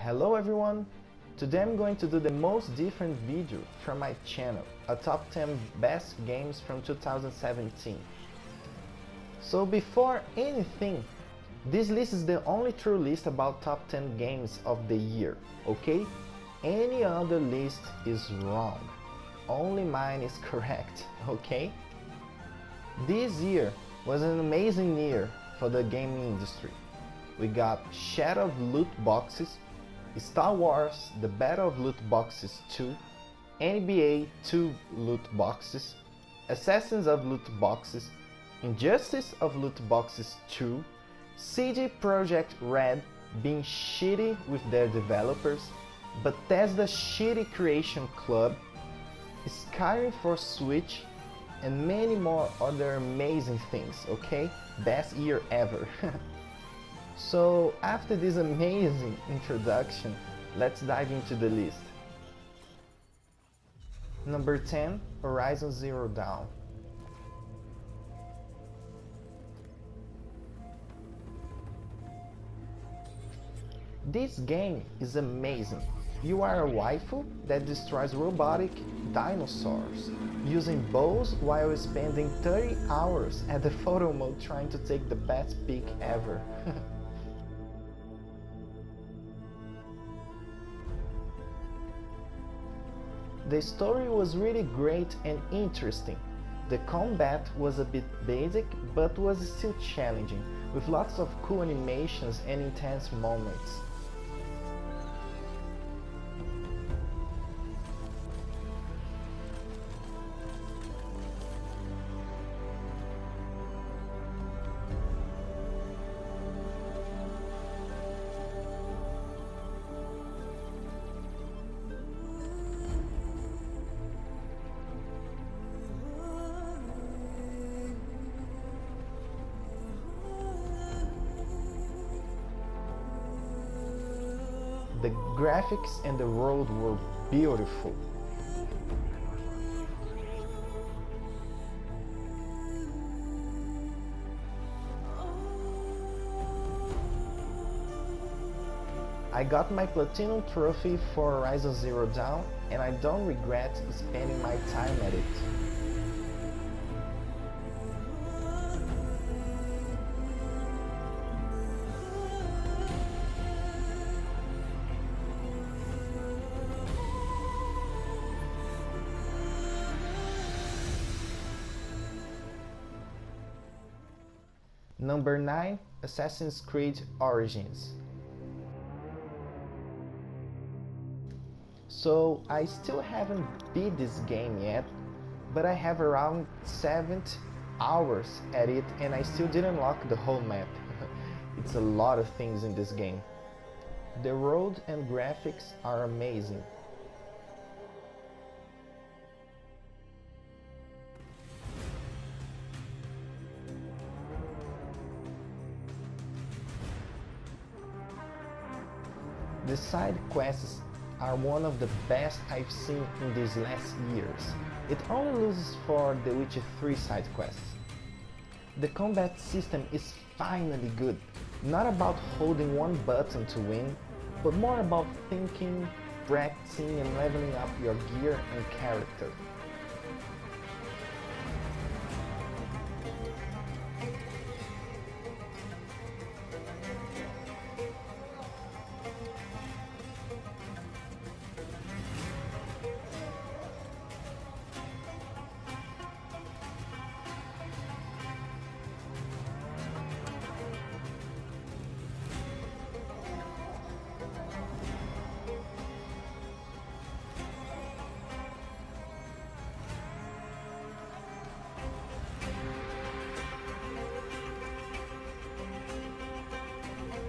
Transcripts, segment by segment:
Hello everyone! Today I'm going to do the most different video from my channel, a top 10 best games from 2017. So before anything, this list is the only true list about top 10 games of the year, okay? Any other list is wrong. Only mine is correct, okay? This year was an amazing year for the gaming industry. We got Shadow of Loot Boxes, Star Wars The Battle of Loot Boxes 2, NBA 2 Loot Boxes, Assassins of Loot Boxes, Injustice of Loot Boxes 2, CD Projekt Red being shitty with their developers, Bethesda Shitty Creation Club, Skyrim for Switch, and many more other amazing things, okay? Best year ever. So after this amazing introduction, let's dive into the list. Number 10, Horizon Zero Dawn. This game is amazing. You are a waifu that destroys robotic dinosaurs, using bows while spending 30 hours at the photo mode trying to take the best pic ever. The story was really great and interesting. The combat was a bit basic, but was still challenging, with lots of cool animations and intense moments. The graphics and the world were beautiful. I got my Platinum Trophy for Horizon Zero Dawn and I don't regret spending my time at it. Number 9, Assassin's Creed Origins. So I still haven't beat this game yet, but I have around 70 hours at it and I still didn't unlock the whole map. It's a lot of things in this game. The world and graphics are amazing. The side quests are one of the best I've seen in these last years. It only loses for The Witcher 3 side quests. The combat system is finally good, not about holding one button to win, but more about thinking, practicing and leveling up your gear and character.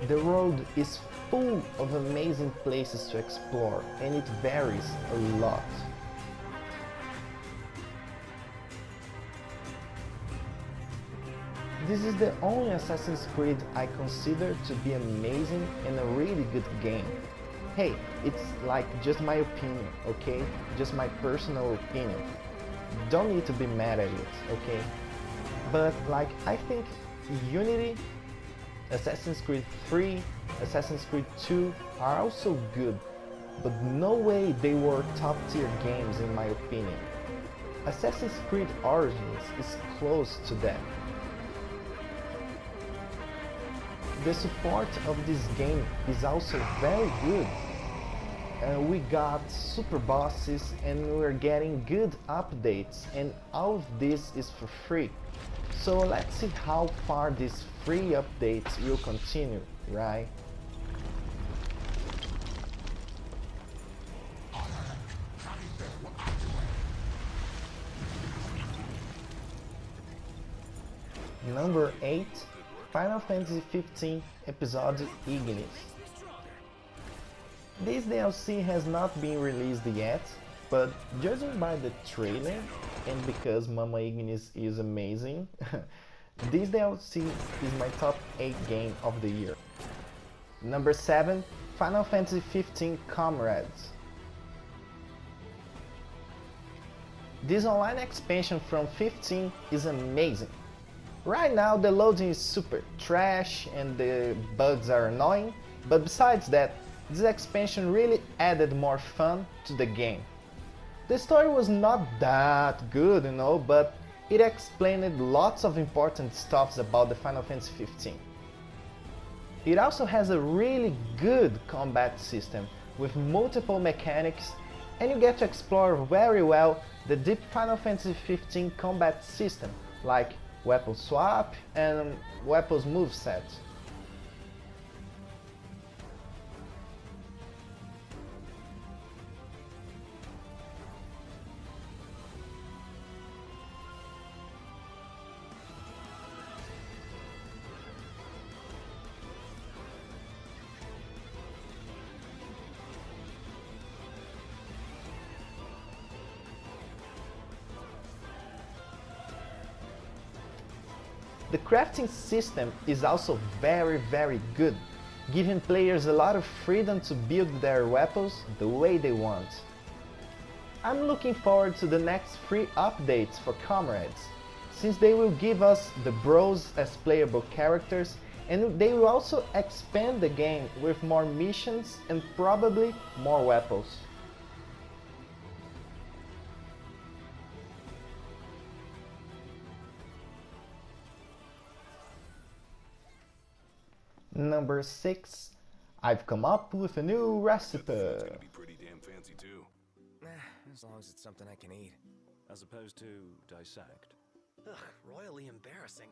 The world is full of amazing places to explore and it varies a lot. This is the only Assassin's Creed I consider to be amazing and a really good game. Hey, it's like just my opinion, okay? Just my personal opinion. Don't need to be mad at it, okay? But like I think Unity Assassin's Creed 3, Assassin's Creed 2 are also good, but no way they were top tier games in my opinion. Assassin's Creed Origins is close to them. The support of this game is also very good. We got super bosses and we're getting good updates, and all of this is for free. So let's see how far these free updates will continue, right? Number 8, Final Fantasy XV Episode Ignis. This DLC has not been released yet, but judging by the trailer and because Mama Ignis is amazing, this DLC is my top 8 game of the year. Number 7, Final Fantasy XV Comrades. This online expansion from 15 is amazing. Right now the loading is super trash and the bugs are annoying, but besides that, this expansion really added more fun to the game. The story was not that good, but it explained lots of important stuff about the Final Fantasy XV. It also has a really good combat system with multiple mechanics, and you get to explore very well the deep Final Fantasy XV combat system, like weapon swap and weapons moveset. The crafting system is also very good, giving players a lot of freedom to build their weapons the way they want. I'm looking forward to the next free updates for Comrades, since they will give us the bros as playable characters, and they will also expand the game with more missions and probably more weapons. Number 6, I've come up with a new recipe. It's gonna be pretty damn fancy too. As long as it's something I can eat. As opposed to dissect. Ugh, royally embarrassing.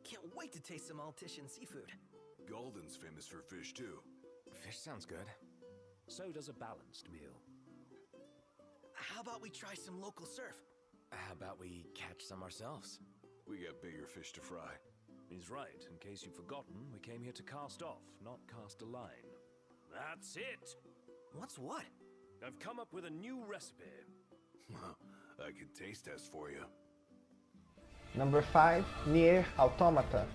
Can't wait to taste some Altian seafood. Golden's famous for fish too. Fish sounds good. So does a balanced meal. How about we try some local surf? How about we catch some ourselves? We got bigger fish to fry. He's right. In case you've forgotten, we came here to cast off, not cast a line. That's it! What's what? I've come up with a new recipe. I can taste test for you. Number 5, Nier Automata.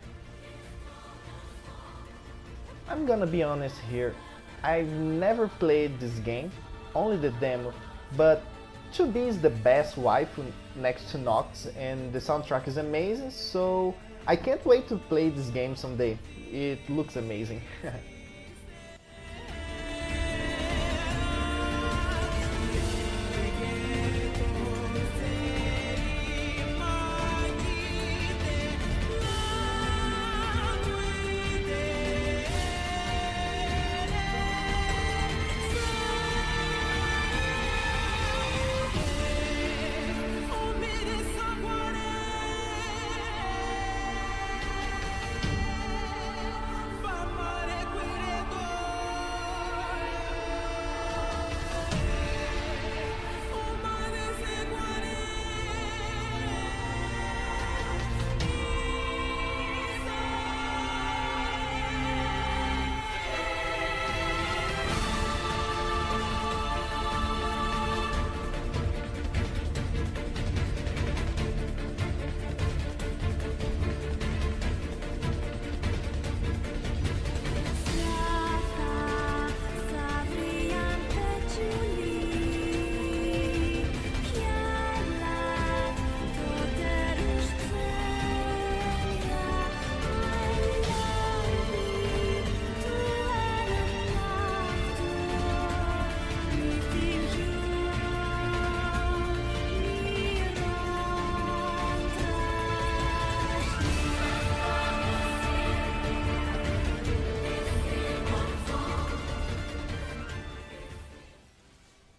I'm gonna be honest here, I've never played this game, only the demo, but 2B is the best waifu next to Nox and the soundtrack is amazing, so I can't wait to play this game someday. It looks amazing.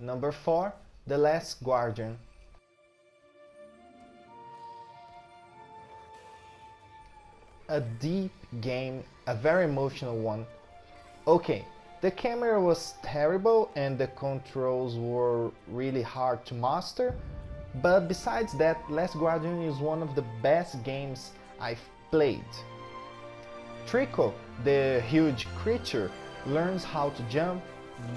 Number 4, The Last Guardian. A deep game, a very emotional one. Okay, the camera was terrible and the controls were really hard to master, but besides that, Last Guardian is one of the best games I've played. Trico, the huge creature, learns how to jump,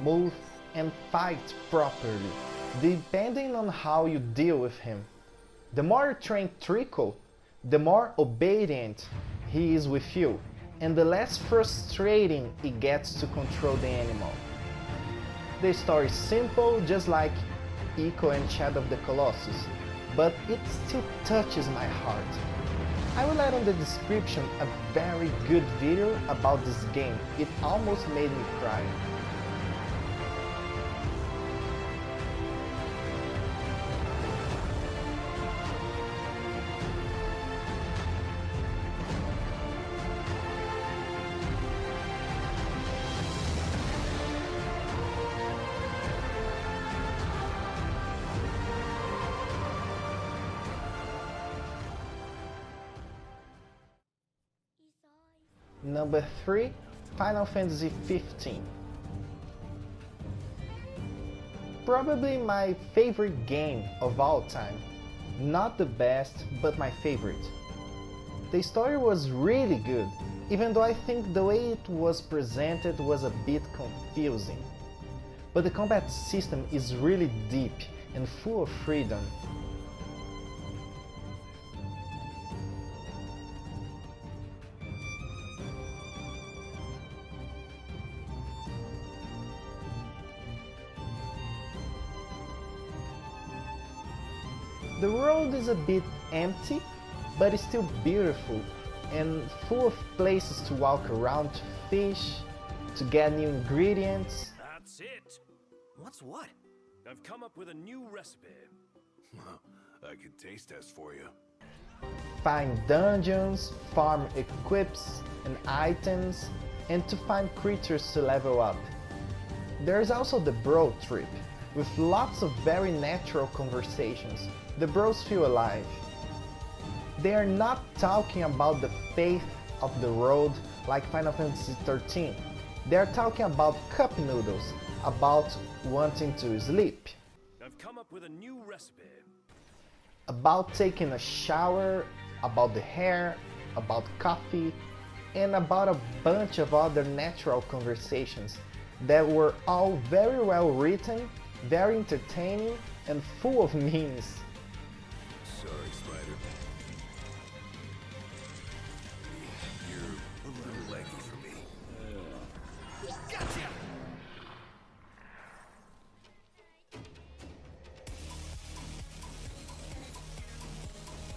move, and fight properly, depending on how you deal with him. The more you train Trico, the more obedient he is with you, and the less frustrating it gets to control the animal. The story is simple, just like Ico and Shadow of the Colossus, but it still touches my heart. I will add on the description a very good video about this game, it almost made me cry. Number 3, Final Fantasy XV. Probably my favorite game of all time. Not the best, but my favorite. The story was really good, even though I think the way it was presented was a bit confusing. But the combat system is really deep and full of freedom. The world is a bit empty, but it's still beautiful and full of places to walk around to fish, to get new ingredients. That's it! What's what? I've come up with a new recipe. I can taste test for you. Find dungeons, farm equips and items, and to find creatures to level up. There's also the bro trip, with lots of very natural conversations. The bros feel alive. They are not talking about the faith of the road like Final Fantasy XIII. They are talking about cup noodles, about wanting to sleep, I've come up with a new recipe. about taking a shower, about the hair, about coffee, and about a bunch of other natural conversations that were all very well written, very entertaining, and full of memes. Sorry, Spider. You're a little leggy for me. Gotcha!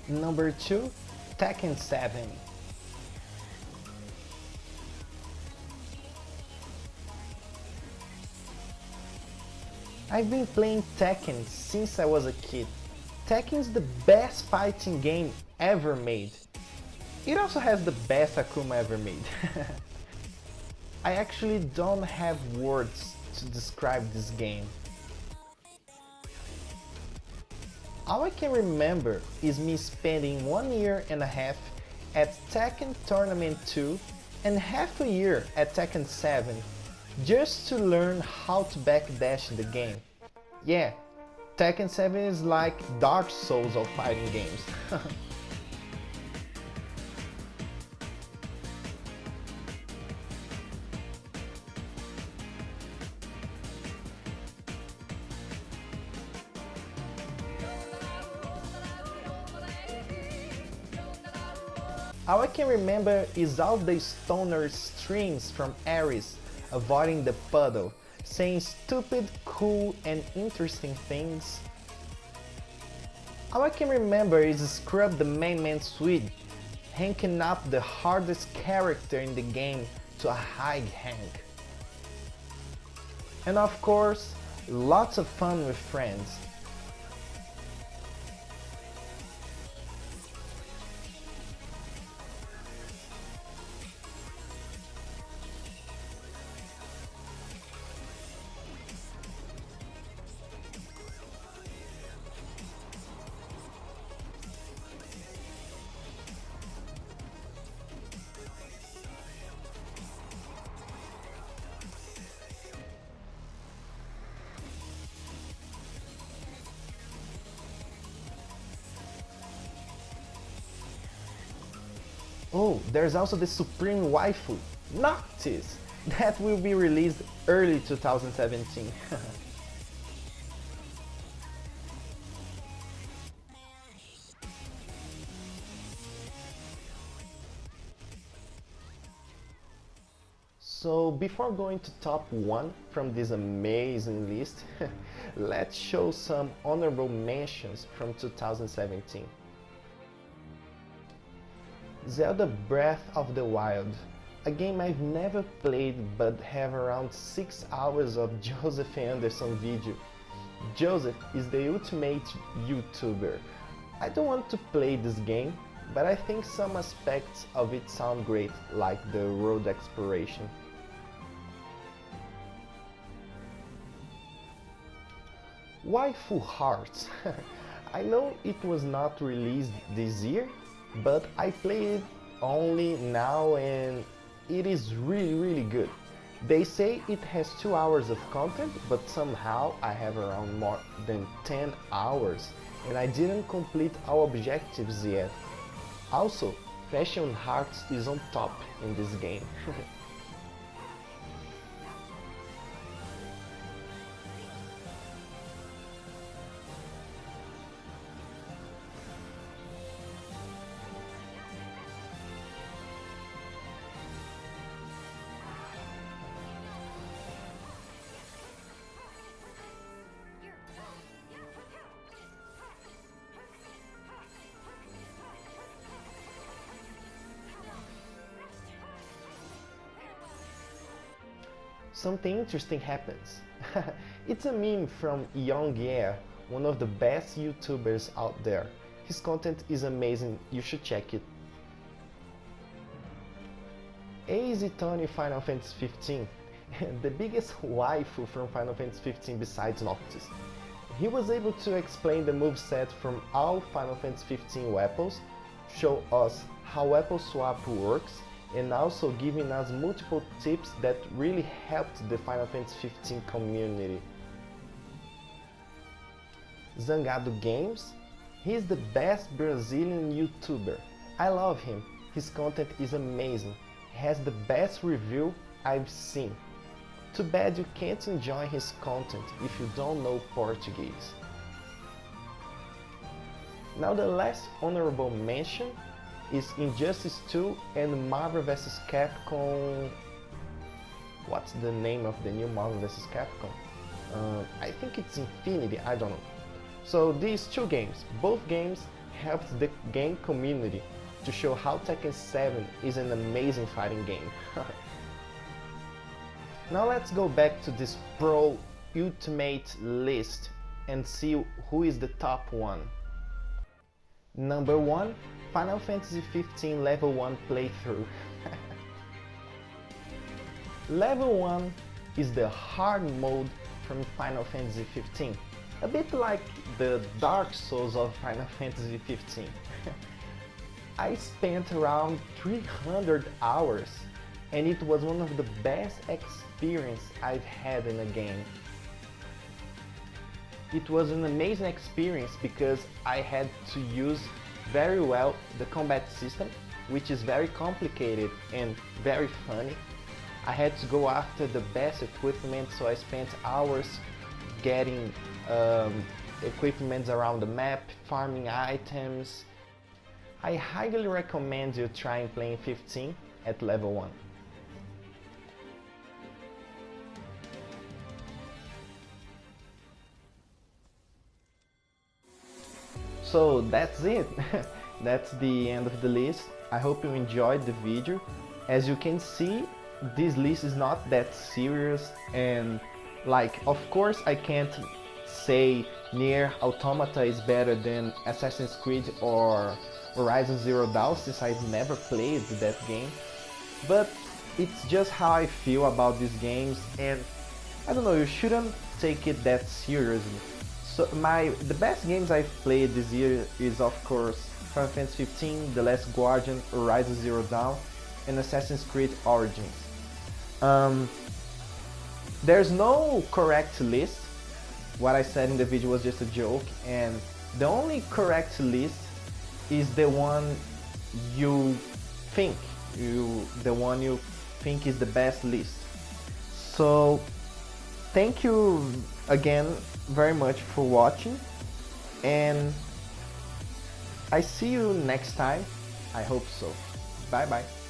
Number 2, Tekken 7. I've been playing Tekken since I was a kid. Tekken is the best fighting game ever made. It also has the best Akuma ever made. I actually don't have words to describe this game. All I can remember is me spending 1 year and a half at Tekken Tournament 2 and half a year at Tekken 7 just to learn how to backdash in the game. Yeah, Tekken 7 is like Dark Souls of fighting games. All I can remember is all the stoner streams from Ares avoiding the puddle, saying stupid, cool, and interesting things. All I can remember is Scrub the main man Swede, hanking up the hardest character in the game to a high hank. And of course, lots of fun with friends. Oh, there's also the Supreme Waifu, Noctis, that will be released early 2017. So before going to top 1 from this amazing list, let's show some honorable mentions from 2017. Zelda Breath of the Wild, a game I've never played but have around 6 hours of Joseph Anderson video. Joseph is the ultimate YouTuber. I don't want to play this game, but I think some aspects of it sound great, like the road exploration. Waifu Hearts. I know it was not released this year, but I played it only now and it is really good. They say it has 2 hours of content, but somehow I have around more than 10 hours and I didn't complete our objectives yet. Also, Fashion Hearts is on top in this game. Something interesting happens. It's a meme from Young Yeah, one of the best YouTubers out there. His content is amazing, you should check it. AZ Tony Final Fantasy 15, the biggest waifu from Final Fantasy 15 besides Noctis. He was able to explain the moveset from all Final Fantasy 15 weapons, show us how weapon swap works, and also giving us multiple tips that really helped the Final Fantasy 15 community. Zangado Games, he's the best Brazilian YouTuber. I love him, his content is amazing, he has the best review I've seen. Too bad you can't enjoy his content if you don't know Portuguese. Now the last honorable mention is Injustice 2 and Marvel vs Capcom. What's the name of the new Marvel vs Capcom? I think it's Infinity, I don't know. So these two games, both games helped the game community to show how Tekken 7 is an amazing fighting game. Now let's go back to this Pro Ultimate list and see who is the top one. Number 1, Final Fantasy 15 Level 1 playthrough. Level 1 is the hard mode from Final Fantasy 15, a bit like the Dark Souls of Final Fantasy 15. I spent around 300 hours and it was one of the best experience I've had in a game. It was an amazing experience because I had to use very well the combat system, which is very complicated and very funny. I had to go after the best equipment, so I spent hours getting equipment around the map, farming items. I highly recommend you trying playing 15 at level 1. So that's it. That's the end of the list. I hope you enjoyed the video. As you can see, this list is not that serious, and like, of course I can't say Nier Automata is better than Assassin's Creed or Horizon Zero Dawn, since I've never played that game, but it's just how I feel about these games, and I don't know, you shouldn't take it that seriously. So the best games I've played this year is of course Final Fantasy 15, The Last Guardian, Horizon Zero Dawn, and Assassin's Creed Origins. There's no correct list. What I said in the video was just a joke, and the only correct list is the one you think, the one you think is the best list. So thank you again very much for watching, and I see you next time. I hope so. Bye bye.